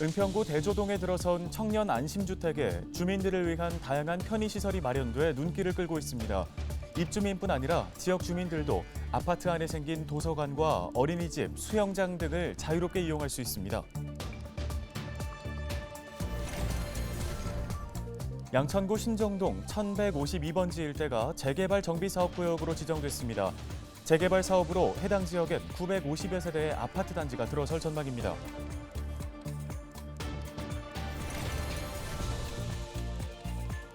은평구 대조동에 들어선 청년 안심주택에 주민들을 위한 다양한 편의시설이 마련돼 눈길을 끌고 있습니다. 입주민뿐 아니라 지역 주민들도 아파트 안에 생긴 도서관과 어린이집, 수영장 등을 자유롭게 이용할 수 있습니다. 양천구 신정동 1152번지 일대가 재개발 정비사업구역으로 지정됐습니다. 재개발 사업으로 해당 지역엔 950여 세대의 아파트 단지가 들어설 전망입니다.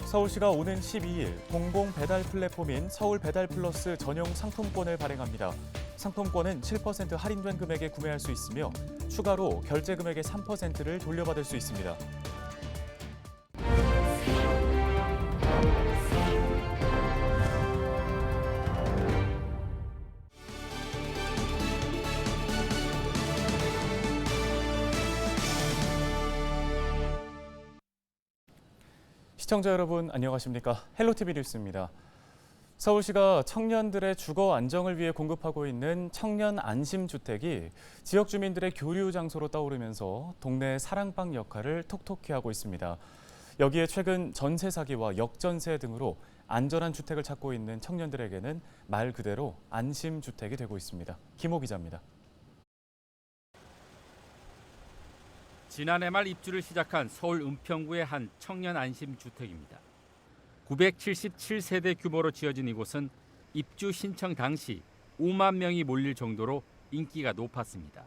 서울시가 오는 12일 공공 배달 플랫폼인 서울배달플러스 전용 상품권을 발행합니다. 상품권은 7% 할인된 금액에 구매할 수 있으며 추가로 결제 금액의 3%를 돌려받을 수 있습니다. 시청자 여러분 안녕하십니까? 헬로티비 뉴스입니다. 서울시가 청년들의 주거 안정을 위해 공급하고 있는 청년 안심주택이 지역 주민들의 교류 장소로 떠오르면서 동네 사랑방 역할을 톡톡히 하고 있습니다. 여기에 최근 전세 사기와 역전세 등으로 안전한 주택을 찾고 있는 청년들에게는 말 그대로 안심주택이 되고 있습니다. 김호 기자입니다. 지난해 말 입주를 시작한 서울 은평구의 한 청년 안심주택입니다. 977세대 규모로 지어진 이곳은 입주 신청 당시 5만 명이 몰릴 정도로 인기가 높았습니다.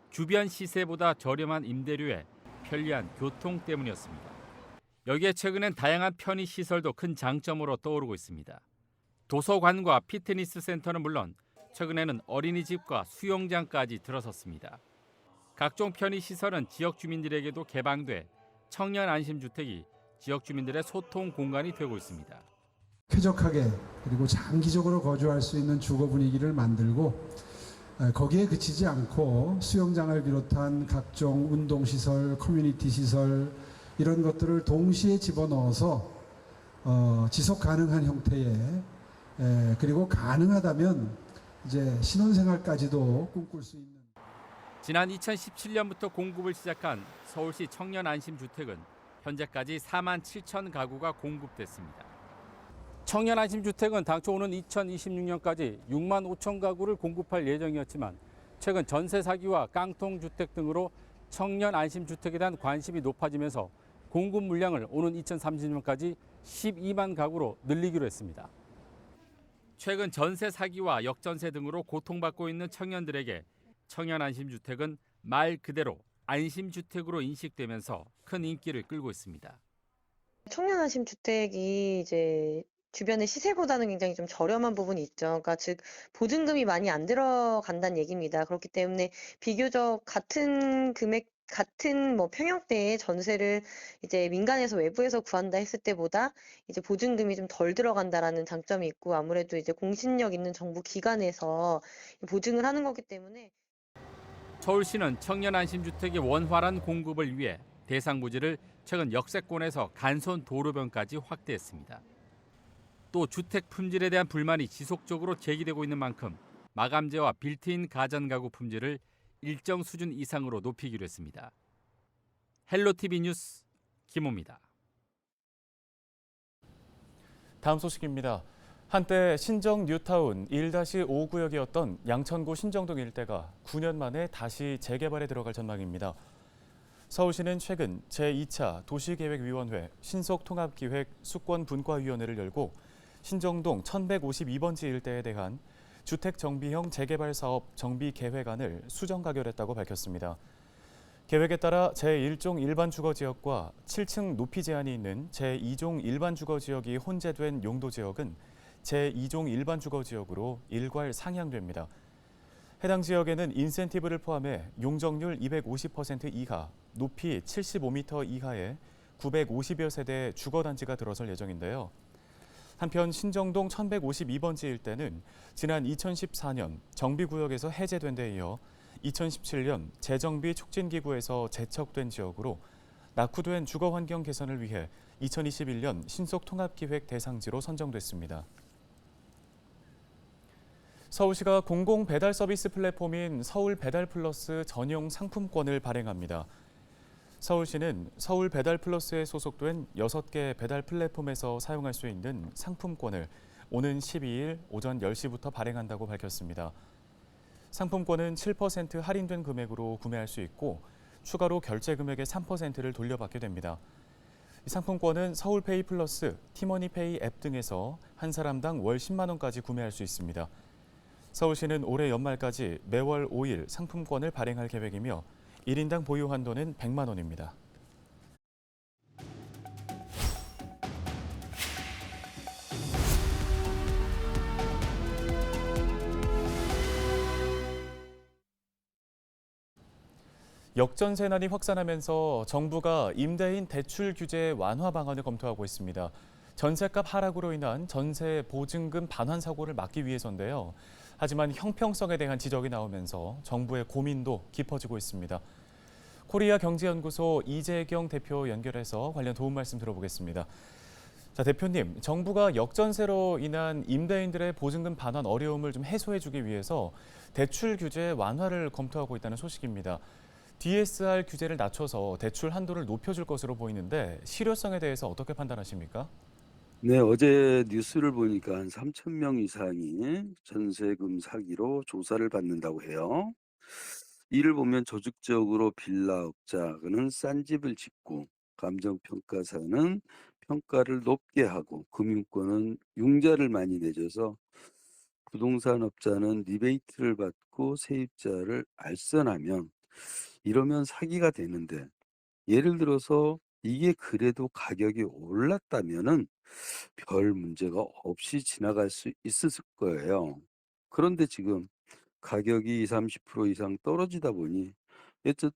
주변 시세보다 저렴한 임대료에 편리한 교통 때문이었습니다. 여기에 최근엔 다양한 편의시설도 큰 장점으로 떠오르고 있습니다. 도서관과 피트니스 센터는 물론 최근에는 어린이집과 수영장까지 들어섰습니다. 각종 편의시설은 지역 주민들에게도 개방돼 청년 안심주택이 지역 주민들의 소통 공간이 되고 있습니다. 쾌적하게 그리고 장기적으로 거주할 수 있는 주거 분위기를 만들고 거기에 그치지 않고 수영장을 비롯한 각종 운동시설, 커뮤니티 시설 이런 것들을 동시에 집어넣어서 지속 가능한 형태의 그리고 가능하다면 이제 신혼생활까지도 꿈꿀 수 있는 지난 2017년부터 공급을 시작한 서울시 청년 안심주택은 현재까지 4만 7천 가구가 공급됐습니다. 청년 안심주택은 당초 오는 2026년까지 6만 5천 가구를 공급할 예정이었지만 최근 전세 사기와 깡통주택 등으로 청년 안심주택에 대한 관심이 높아지면서 공급 물량을 오는 2030년까지 12만 가구로 늘리기로 했습니다. 최근 전세 사기와 역전세 등으로 고통받고 있는 청년들에게 청년 안심주택은 말 그대로 안심주택으로 인식되면서 큰 인기를 끌고 있습니다. 청년 안심주택이 이제 주변의 시세보다는 굉장히 좀 저렴한 부분이 있죠. 그러니까 즉 보증금이 많이 안 들어간다는 얘기입니다. 그렇기 때문에 비교적 같은 금액 같은 평형대의 전세를 이제 민간에서 외부에서 구한다 했을 때보다 이제 보증금이 좀 덜 들어간다라는 장점이 있고 아무래도 이제 공신력 있는 정부 기관에서 보증을 하는 거기 때문에 서울시는 청년 안심주택의 원활한 공급을 위해 대상 부지를 최근 역세권에서 간선 도로변까지 확대했습니다. 또 주택 품질에 대한 불만이 지속적으로 제기되고 있는 만큼 마감재와 빌트인 가전 가구 품질을 일정 수준 이상으로 높이기로 했습니다. 헬로티비 뉴스 김호입니다. 다음 소식입니다. 한때 신정 뉴타운 1-5 구역이었던 양천구 신정동 일대가 9년 만에 다시 재개발에 들어갈 전망입니다. 서울시는 최근 제2차 도시계획위원회 신속통합기획 수권분과위원회를 열고 신정동 1152번지 일대에 대한 주택정비형 재개발 사업 정비계획안을 수정 가결했다고 밝혔습니다. 계획에 따라 제1종 일반주거지역과 7층 높이 제한이 있는 제2종 일반주거지역이 혼재된 용도지역은 제2종 일반주거지역으로 일괄 상향됩니다. 해당 지역에는 인센티브를 포함해 용적률 250% 이하, 높이 75m 이하의 950여 세대의 주거단지가 들어설 예정인데요. 한편 신정동 1152번지 일대는 지난 2014년 정비구역에서 해제된 데 이어 2017년 재정비 촉진기구에서 제척된 지역으로 낙후된 주거환경 개선을 위해 2021년 신속통합기획 대상지로 선정됐습니다. 서울시가 공공배달 서비스 플랫폼인 서울배달플러스 전용 상품권을 발행합니다. 서울시는 서울 배달 플러스에 소속된 6개 배달 플랫폼에서 사용할 수 있는 상품권을 오는 12일 오전 10시부터 발행한다고 밝혔습니다. 상품권은 7% 할인된 금액으로 구매할 수 있고 추가로 결제 금액의 3%를 돌려받게 됩니다. 이 상품권은 서울페이 플러스, 티머니페이 앱 등에서 한 사람당 월 10만 원까지 구매할 수 있습니다. 서울시는 올해 연말까지 매월 5일 상품권을 발행할 계획이며 1인당 보유 한도는 100만 원입니다. 역전세난이 확산하면서 정부가 임대인 대출 규제 완화 방안을 검토하고 있습니다. 전세값 하락으로 인한 전세 보증금 반환 사고를 막기 위해서인데요. 하지만 형평성에 대한 지적이 나오면서 정부의 고민도 깊어지고 있습니다. 코리아 경제연구소 이재경 대표 연결해서 관련 도움 말씀 들어보겠습니다. 자, 대표님, 정부가 역전세로 인한 임대인들의 보증금 반환 어려움을 좀 해소해주기 위해서 대출 규제 완화를 검토하고 있다는 소식입니다. DSR 규제를 낮춰서 대출 한도를 높여줄 것으로 보이는데 실효성에 대해서 어떻게 판단하십니까? 네, 어제 뉴스를 보니까 한 3천 명 이상이 전세금 사기로 조사를 받는다고 해요. 이를 보면 조직적으로 빌라업자는 싼 집을 짓고 감정평가사는 평가를 높게 하고 금융권은 융자를 많이 내줘서 부동산 업자는 리베이트를 받고 세입자를 알선하면 이러면 사기가 되는데 예를 들어서 이게 그래도 가격이 올랐다면은 별 문제가 없이 지나갈 수 있었을 거예요. 그런데 지금 가격이 20-30% 이상 떨어지다 보니 여짅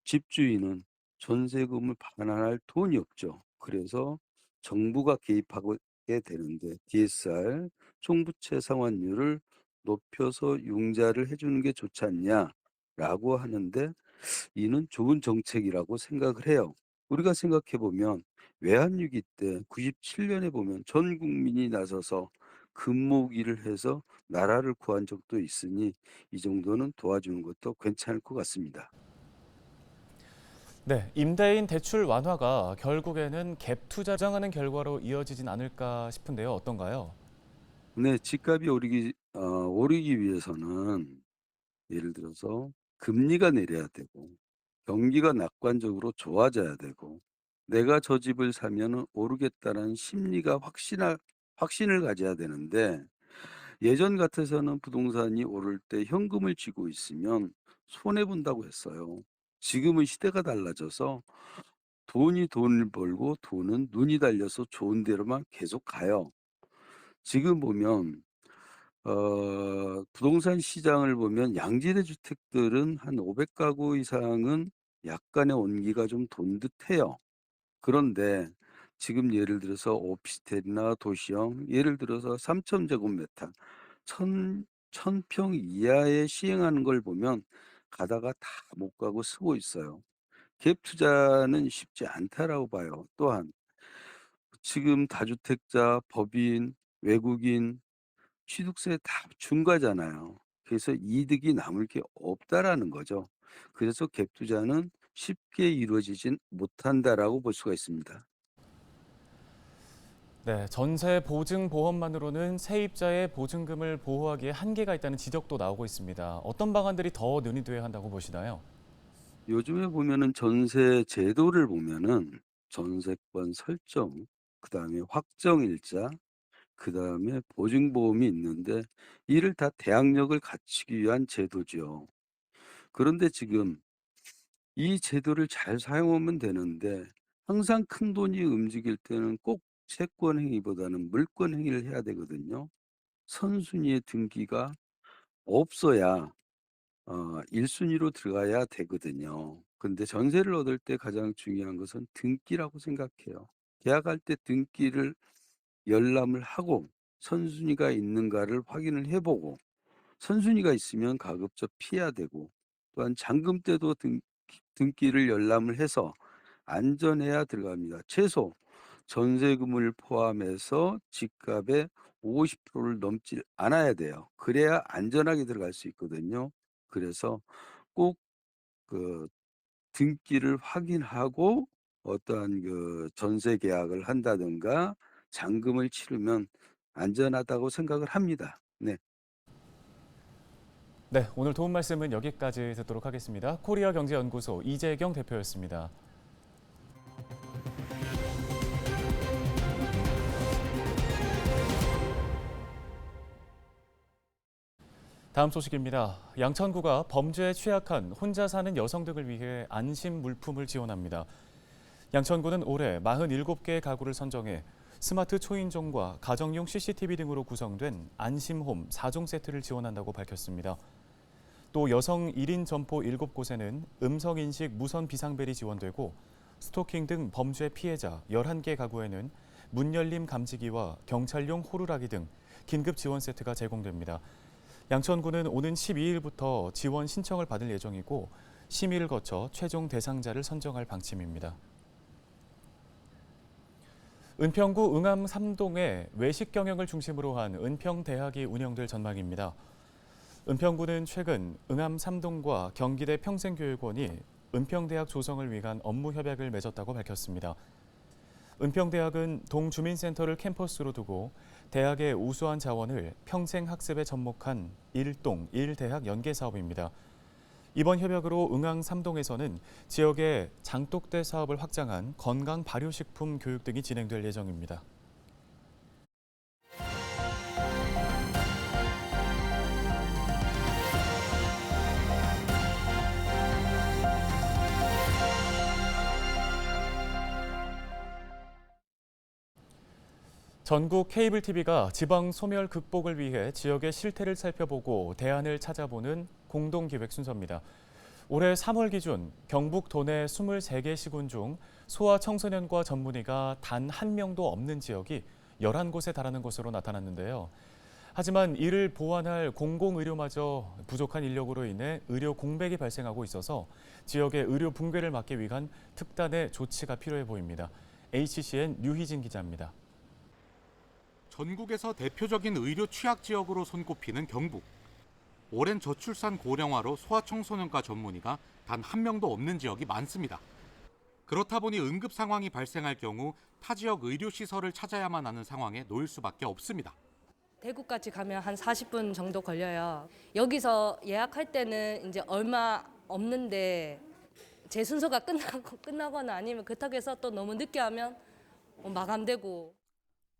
집주인은 전세금을 반환할 돈이 없죠. 그래서 정부가 개입하게 되는데 DSR 총부채 상환율을 높여서 융자를 해주는 게 좋지 않냐라고 하는데 이는 좋은 정책이라고 생각을 해요. 우리가 생각해 보면 외환위기 때 97년에 보면 전 국민이 나서서 금모으기를 해서 나라를 구한 적도 있으니 이 정도는 도와주는 것도 괜찮을 것 같습니다. 네, 임대인 대출 완화가 결국에는 갭 투자 정하는 결과로 이어지진 않을까 싶은데요. 어떤가요? 네, 집값이 오르기 위해서는 예를 들어서 금리가 내려야 되고 경기가 낙관적으로 좋아져야 되고 내가 저 집을 사면은 오르겠다는 심리가 확신을 가져야 되는데 예전 같아서는 부동산이 오를 때 현금을 쥐고 있으면 손해 본다고 했어요. 지금은 시대가 달라져서 돈이 돈을 벌고 돈은 눈이 달려서 좋은 데로만 계속 가요. 지금 보면 부동산 시장을 보면 양질의 주택들은 한 500가구 이상은 약간의 온기가 좀 돈 듯해요. 그런데 지금 예를 들어서 오피스텔이나 도시형 예를 들어서 3,000 제곱미터, 1,000평 이하에 시행하는 걸 보면 가다가 다 못 가고 쓰고 있어요. 갭 투자는 쉽지 않다라고 봐요. 또한 지금 다주택자, 법인, 외국인 취득세 다 중과잖아요. 그래서 이득이 남을 게 없다라는 거죠. 그래서 갭 투자는 쉽게 이루어지진 못한다라고 볼 수가 있습니다. 네, 전세 보증 보험만으로는 세입자의 보증금을 보호하기에 한계가 있다는 지적도 나오고 있습니다. 어떤 방안들이 더 논의돼야 한다고 보시나요? 요즘에 보면은 전세 제도를 보면은 전세권 설정, 그다음에 확정일자, 그다음에 보증보험이 있는데 이를 다 대항력을 갖추기 위한 제도죠. 그런데 지금 이 제도를 잘 사용하면 되는데 항상 큰돈이 움직일 때는 꼭 채권 행위보다는 물권 행위를 해야 되거든요. 선순위의 등기가 없어야 1 순위로 들어가야 되거든요. 근데 전세를 얻을 때 가장 중요한 것은 등기라고 생각해요. 계약할 때 등기를 열람을 하고 선순위가 있는가를 확인을 해 보고 선순위가 있으면 가급적 피해야 되고 또한 잔금 때도 등기를 열람을 해서 안전해야 들어갑니다. 최소 전세금을 포함해서 집값의 50%를 넘지 않아야 돼요. 그래야 안전하게 들어갈 수 있거든요. 그래서 꼭 그 등기를 확인하고 어떠한 그 전세 계약을 한다든가 잔금을 치르면 안전하다고 생각을 합니다. 네. 네, 오늘 도움 말씀은 여기까지 듣도록 하겠습니다. 코리아경제연구소 이재경 대표였습니다. 다음 소식입니다. 양천구가 범죄에 취약한 혼자 사는 여성 등을 위해 안심 물품을 지원합니다. 양천구는 올해 47개의 가구를 선정해 스마트 초인종과 가정용 CCTV 등으로 구성된 안심홈 4종 세트를 지원한다고 밝혔습니다. 또 여성 1인 점포 7곳에는 음성인식 무선 비상벨이 지원되고 스토킹 등 범죄 피해자 11개 가구에는 문 열림 감지기와 경찰용 호루라기 등 긴급 지원 세트가 제공됩니다. 양천구는 오는 12일부터 지원 신청을 받을 예정이고 심의를 거쳐 최종 대상자를 선정할 방침입니다. 은평구 응암 3동에 외식 경영을 중심으로 한 은평대학이 운영될 전망입니다. 은평구는 최근 응암 3동과 경기대 평생교육원이 은평대학 조성을 위한 업무 협약을 맺었다고 밝혔습니다. 은평대학은 동주민센터를 캠퍼스로 두고 대학의 우수한 자원을 평생학습에 접목한 1동 1대학 연계 사업입니다. 이번 협약으로 응암 3동에서는 지역의 장독대 사업을 확장한 건강 발효식품 교육 등이 진행될 예정입니다. 전국 케이블 TV가 지방 소멸 극복을 위해 지역의 실태를 살펴보고 대안을 찾아보는 공동기획 순서입니다. 올해 3월 기준 경북 도내 23개 시군 중 소아 청소년과 전문의가 단 한 명도 없는 지역이 11곳에 달하는 것으로 나타났는데요. 하지만 이를 보완할 공공의료마저 부족한 인력으로 인해 의료 공백이 발생하고 있어서 지역의 의료 붕괴를 막기 위한 특단의 조치가 필요해 보입니다. HCN 류희진 기자입니다. 전국에서 대표적인 의료 취약 지역으로 손꼽히는 경북. 오랜 저출산 고령화로 소아청소년과 전문의가 단 한 명도 없는 지역이 많습니다. 그렇다 보니 응급 상황이 발생할 경우 타 지역 의료시설을 찾아야만 하는 상황에 놓일 수밖에 없습니다. 대구까지 가면 한 40분 정도 걸려요. 여기서 예약할 때는 이제 얼마 없는데 제 순서가 끝나거나 아니면 그렇다고 해서 또 너무 늦게 하면 마감되고.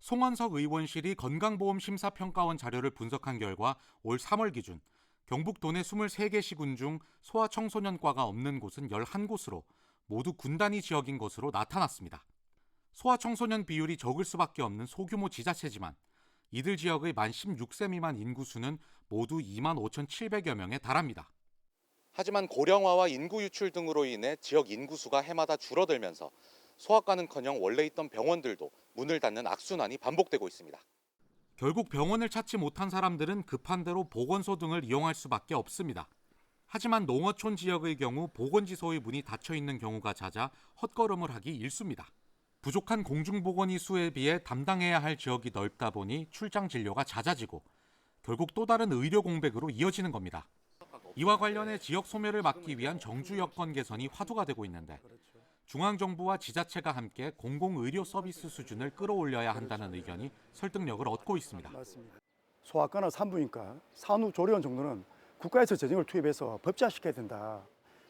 송원석 의원실이 건강보험심사평가원 자료를 분석한 결과 올 3월 기준 경북 도내 23개 시군 중 소아청소년과가 없는 곳은 11곳으로 모두 군단위 지역인 것으로 나타났습니다. 소아청소년 비율이 적을 수밖에 없는 소규모 지자체지만 이들 지역의 만 16세 미만 인구 수는 모두 25,700여 명에 달합니다. 하지만 고령화와 인구 유출 등으로 인해 지역 인구수가 해마다 줄어들면서 소아과는커녕 원래 있던 병원들도 문을 닫는 악순환이 반복되고 있습니다. 결국 병원을 찾지 못한 사람들은 급한 대로 보건소 등을 이용할 수밖에 없습니다. 하지만 농어촌 지역의 경우 보건지소의 문이 닫혀 있는 경우가 잦아 헛걸음을 하기 일쑤입니다. 부족한 공중보건의 수에 비해 담당해야 할 지역이 넓다 보니 출장 진료가 잦아지고 결국 또 다른 의료 공백으로 이어지는 겁니다. 이와 관련해 지역 소멸을 막기 위한 정주 여건 개선이 화두가 되고 있는데 중앙정부와 지자체가 함께 공공의료 서비스 수준을 끌어올려야 한다는 의견이 설득력을 얻고 있습니다. 소아과나 산부인과, 산후조리원 정도는 국가에서 재정을 투입해서 법제화시켜야 된다.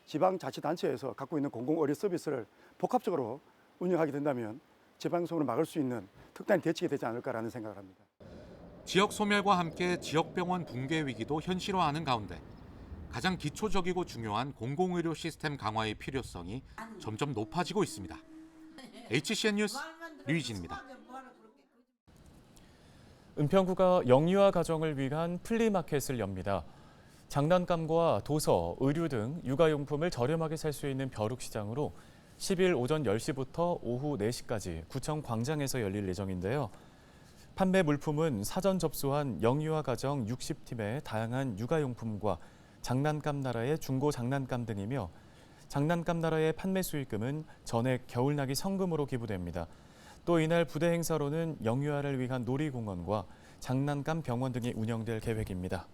지방자치단체에서 갖고 있는 공공의료 서비스를 복합적으로 운영하게 된다면 재방송을 막을 수 있는 특단의 대책이 되지 않을까라는 생각을 합니다. 지역 소멸과 함께 지역병원 붕괴 위기도 현실화하는 가운데 가장 기초적이고 중요한 공공의료 시스템 강화의 필요성이 점점 높아지고 있습니다. HCN 뉴스 류희진입니다. 은평구가 영유아 가정을 위한 플리마켓을 엽니다. 장난감과 도서, 의류 등 육아용품을 저렴하게 살 수 있는 벼룩시장으로 10일 오전 10시부터 오후 4시까지 구청 광장에서 열릴 예정인데요. 판매 물품은 사전 접수한 영유아 가정 60팀의 다양한 육아용품과 장난감 나라의 중고 장난감 등이며 장난감 나라의 판매 수익금은 전액 겨울나기 성금으로 기부됩니다. 또 이날 부대 행사로는 영유아를 위한 놀이공원과 장난감 병원 등이 운영될 계획입니다.